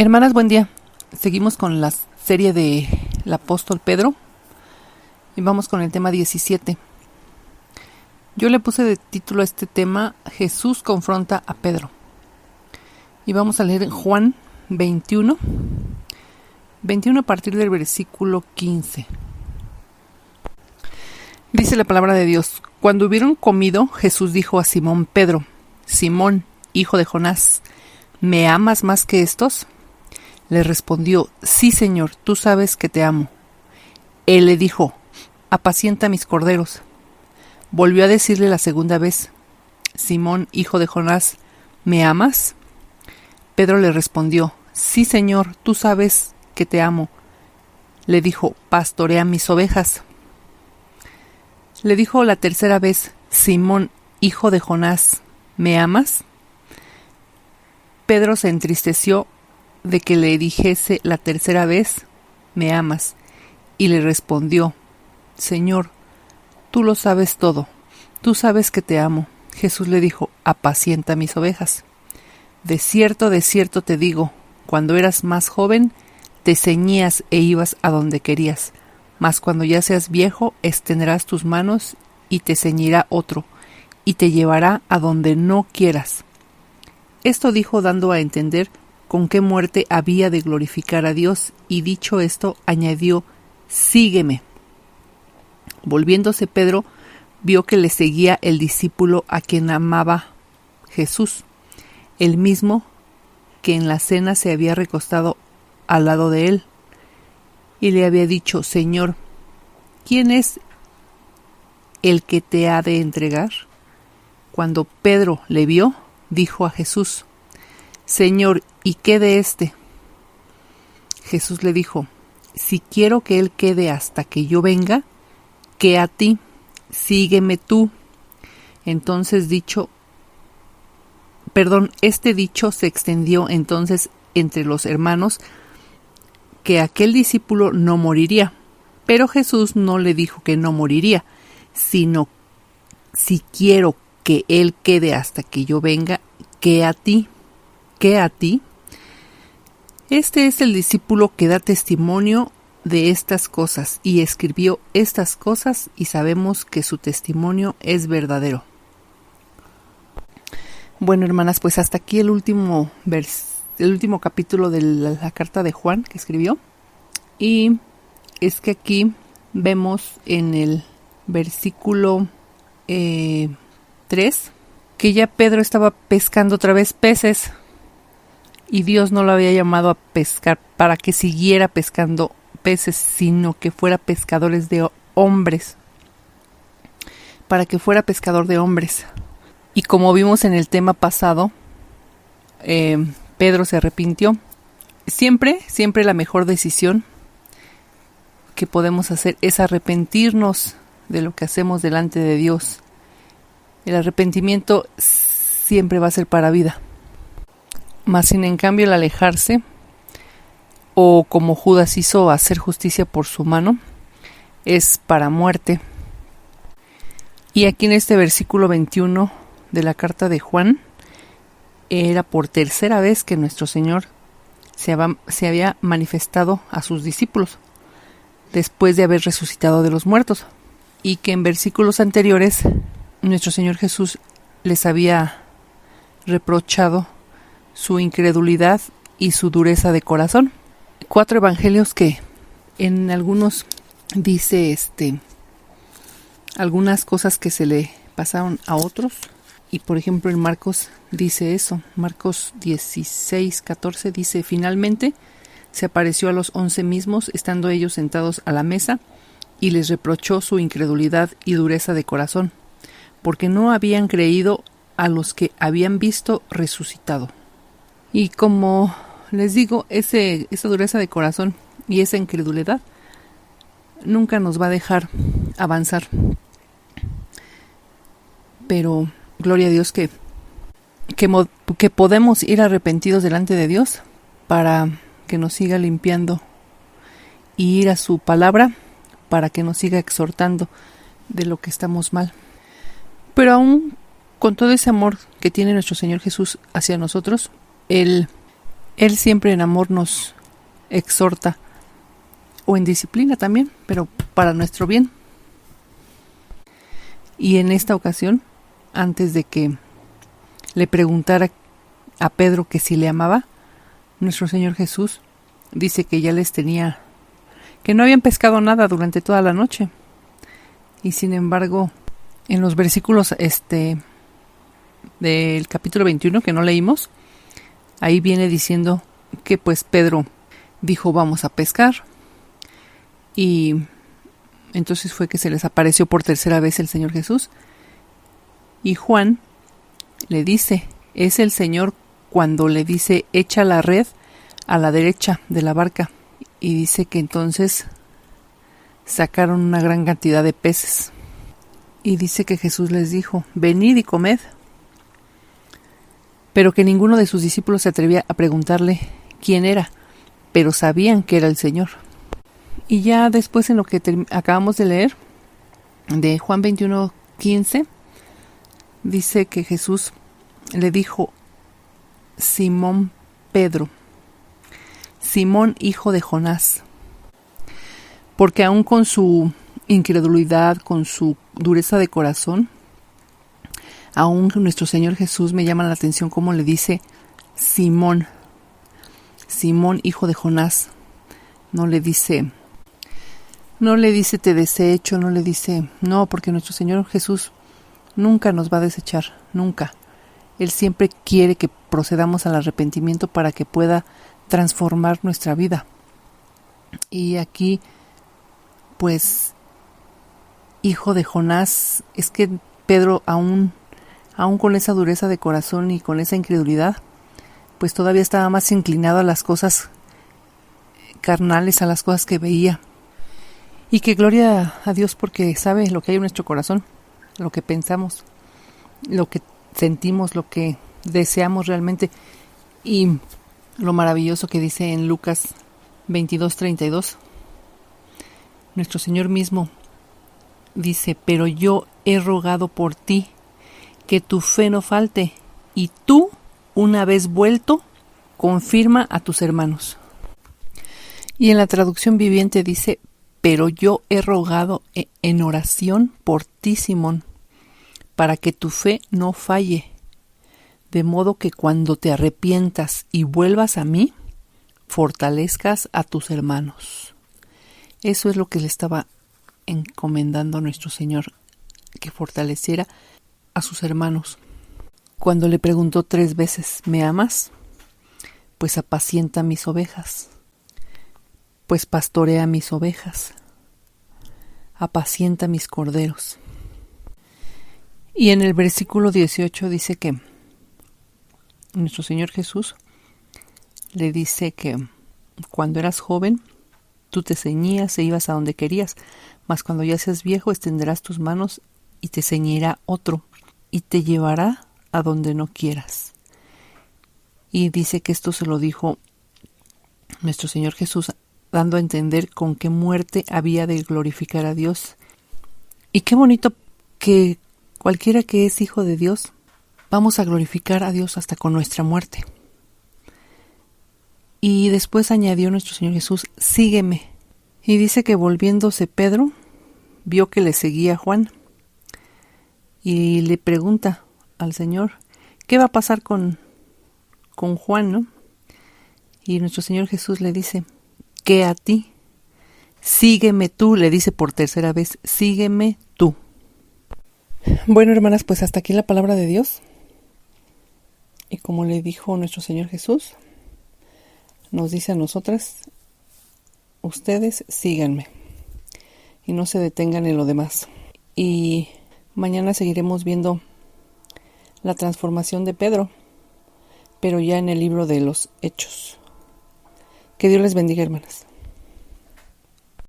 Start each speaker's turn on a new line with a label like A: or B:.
A: Hermanas, buen día. Seguimos con la serie del apóstol Pedro y vamos con el tema 17. Yo le puse de título a este tema Jesús confronta a Pedro. Y vamos a leer en Juan 21 a partir del versículo 15. Dice la palabra de Dios: Cuando hubieron comido, Jesús dijo a Simón Pedro: Simón, hijo de Jonás, ¿me amas más que estos? Le respondió: Sí, Señor, tú sabes que te amo. Él le dijo: Apacienta mis corderos. Volvió a decirle la segunda vez: Simón, hijo de Jonás, ¿me amas? Pedro le respondió: Sí, Señor, tú sabes que te amo. Le dijo: Pastorea mis ovejas. Le dijo la tercera vez: Simón, hijo de Jonás, ¿me amas? Pedro se entristeció de que le dijese la tercera vez: ¿me amas? Y le respondió: Señor, tú lo sabes todo, tú sabes que te amo. Jesús le dijo: Apacienta mis ovejas. De cierto te digo, cuando eras más joven, te ceñías e ibas a donde querías, mas cuando ya seas viejo, extenderás tus manos y te ceñirá otro, y te llevará a donde no quieras. Esto dijo dando a entender con qué muerte había de glorificar a Dios, y dicho esto, añadió: Sígueme. Volviéndose Pedro, vio que le seguía el discípulo a quien amaba Jesús, el mismo que en la cena se había recostado al lado de él, y le había dicho: Señor, ¿quién es el que te ha de entregar? Cuando Pedro le vio, dijo a Jesús: Señor, ¿y qué de éste? Jesús le dijo: Si quiero que él quede hasta que yo venga, ¿qué a ti? Sígueme tú. Entonces este dicho se extendió entonces entre los hermanos, que aquel discípulo no moriría. Pero Jesús no le dijo que no moriría, sino: si quiero que él quede hasta que yo venga, ¿qué a ti? ¿Qué a ti? Este es el discípulo que da testimonio de estas cosas y escribió estas cosas, y sabemos que su testimonio es verdadero. Bueno, hermanas, pues hasta aquí el último capítulo de la carta de Juan que escribió. Y es que aquí vemos en el versículo 3 que ya Pedro estaba pescando otra vez peces, y Dios no lo había llamado a pescar para que siguiera pescando peces, sino que fuera pescadores de hombres, para que fuera pescador de hombres. Y como vimos en el tema pasado, Pedro se arrepintió. Siempre la mejor decisión que podemos hacer es arrepentirnos de lo que hacemos delante de Dios. El arrepentimiento siempre va a ser para vida. Mas sin en cambio el alejarse, o como Judas hizo, hacer justicia por su mano, es para muerte. Y aquí en este versículo 21 de la carta de Juan, era por tercera vez que nuestro Señor se había manifestado a sus discípulos, después de haber resucitado de los muertos, y que en versículos anteriores nuestro Señor Jesús les había reprochado su incredulidad y su dureza de corazón. 4 evangelios que en algunos dice algunas cosas que se le pasaron a otros, y por ejemplo en Marcos dice eso. Marcos 16:14 dice: Finalmente se apareció a los 11 mismos, estando ellos sentados a la mesa, y les reprochó su incredulidad y dureza de corazón, porque no habían creído a los que habían visto resucitado. Y como les digo, esa dureza de corazón y esa incredulidad nunca nos va a dejar avanzar. Pero gloria a Dios que podemos ir arrepentidos delante de Dios para que nos siga limpiando, y ir a su palabra para que nos siga exhortando de lo que estamos mal. Pero aún con todo ese amor que tiene nuestro Señor Jesús hacia nosotros, Él Él siempre en amor nos exhorta, o en disciplina también, pero para nuestro bien. Y en esta ocasión, antes de que le preguntara a Pedro que si le amaba, nuestro Señor Jesús dice que ya les tenía, que no habían pescado nada durante toda la noche. Y sin embargo, en los versículos del capítulo 21 que no leímos, ahí viene diciendo que pues Pedro dijo vamos a pescar, y entonces fue que se les apareció por tercera vez el Señor Jesús, y Juan le dice, es el Señor cuando le dice echa la red a la derecha de la barca, y dice que entonces sacaron una gran cantidad de peces, y dice que Jesús les dijo, venid y comed, pero que ninguno de sus discípulos se atrevía a preguntarle quién era, pero sabían que era el Señor. Y ya después, en lo que acabamos de leer, de Juan 21:15, dice que Jesús le dijo, Simón Pedro, Simón hijo de Jonás, porque aún con su incredulidad, con su dureza de corazón, aún nuestro Señor Jesús me llama la atención cómo le dice Simón, Simón hijo de Jonás. No le dice te desecho, no le dice, no, porque nuestro Señor Jesús nunca nos va a desechar, nunca. Él siempre quiere que procedamos al arrepentimiento para que pueda transformar nuestra vida. Y aquí, pues, hijo de Jonás, es que Pedro aún con esa dureza de corazón y con esa incredulidad, pues todavía estaba más inclinado a las cosas carnales, a las cosas que veía. Y que gloria a Dios porque sabe lo que hay en nuestro corazón, lo que pensamos, lo que sentimos, lo que deseamos realmente. Y lo maravilloso que dice en Lucas 22:32, nuestro Señor mismo dice, pero yo he rogado por ti, que tu fe no falte, y tú, una vez vuelto, confirma a tus hermanos. Y en la traducción viviente dice, pero yo he rogado en oración por ti, Simón, para que tu fe no falle, de modo que cuando te arrepientas y vuelvas a mí, fortalezcas a tus hermanos. Eso es lo que le estaba encomendando a nuestro Señor, que fortaleciera a sus hermanos. Cuando le preguntó 3 veces, ¿me amas? Pues apacienta mis ovejas. Pues pastorea mis ovejas. Apacienta mis corderos. Y en el versículo 18 dice que nuestro Señor Jesús le dice que cuando eras joven, tú te ceñías e ibas a donde querías, mas cuando ya seas viejo, extenderás tus manos y te ceñirá otro, y te llevará a donde no quieras. Y dice que esto se lo dijo nuestro Señor Jesús, dando a entender con qué muerte había de glorificar a Dios. Y qué bonito que cualquiera que es hijo de Dios, vamos a glorificar a Dios hasta con nuestra muerte. Y después añadió nuestro Señor Jesús, sígueme. Y dice que volviéndose Pedro, vio que le seguía Juan. Y le pregunta al Señor, ¿qué va a pasar con Juan, no? Y nuestro Señor Jesús le dice, ¿qué a ti? Sígueme tú, le dice por tercera vez, sígueme tú. Bueno, hermanas, pues hasta aquí la palabra de Dios. Y como le dijo nuestro Señor Jesús, nos dice a nosotras, ustedes síganme y no se detengan en lo demás. Y mañana seguiremos viendo la transformación de Pedro, pero ya en el libro de los Hechos. Que Dios les bendiga, hermanas.